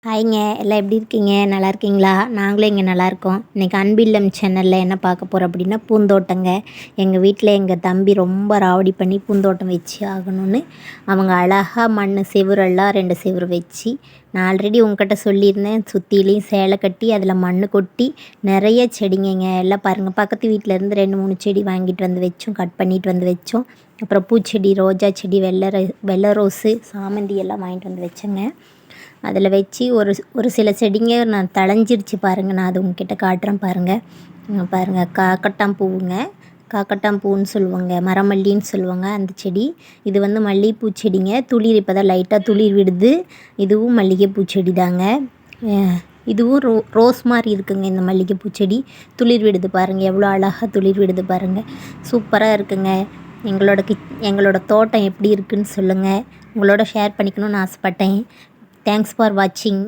ஹாய்ங்க. எல்லாம் எப்படி இருக்கீங்க? நல்லா இருக்கீங்களா? நாங்களும் இங்கே நல்லாயிருக்கோம். இன்றைக்கி அன்பில்லம் சேனலில் என்ன பார்க்க போகிறோம் அப்படின்னா பூந்தோட்டங்க. எங்கள் வீட்டில் எங்கள் தம்பி ரொம்ப ராவடி பண்ணி பூந்தோட்டம் வச்சு ஆகணும்னு அவங்க அழகாக மண் செவுரெல்லாம் 2 செவுரு வச்சு, நான் ஆல்ரெடி உங்ககிட்ட சொல்லியிருந்தேன், சுற்றிலையும் சேலை கட்டி அதில் மண் கொட்டி நிறைய செடிங்கங்க எல்லாம் பாருங்கள். பக்கத்து வீட்டிலேருந்து 2 3 செடி வாங்கிட்டு வந்து வச்சோம், கட் பண்ணிட்டு வந்து வச்சோம். அப்புறம் பூச்செடி, ரோஜா செடி, வெள்ளை ரோஸு, சாமந்தி எல்லாம் வாங்கிட்டு வந்து வச்சேங்க. அதில் வச்சு ஒரு சில செடிங்க நான் தழைஞ்சிருச்சு பாருங்கள். நான் அது உங்ககிட்ட காட்டுறேன் பாருங்கள். பாருங்கள், காக்கட்டான் பூவுங்க. காக்கட்டான் பூன்னு சொல்லுவாங்க, மரமல்லின்னு சொல்லுவாங்க அந்த செடி. இது வந்து மல்லிகைப்பூ செடிங்க. துளிர் இப்போ தான் லைட்டாக துளிர் விடுது. இதுவும் மல்லிகைப்பூ செடி தாங்க. இதுவும் ரோஸ் மாதிரி இருக்குங்க. இந்த மல்லிகைப்பூ செடி துளிர் விடுது பாருங்கள், எவ்வளோ அழகாக துளிர் விடுது பாருங்கள். சூப்பராக இருக்குங்க. எங்களோட தோட்டம் எப்படி இருக்குதுன்னு சொல்லுங்கள். உங்களோட ஷேர் பண்ணிக்கணும்னு ஆசைப்பட்டேன். தேங்க்ஸ் ஃபார் வாட்சிங்.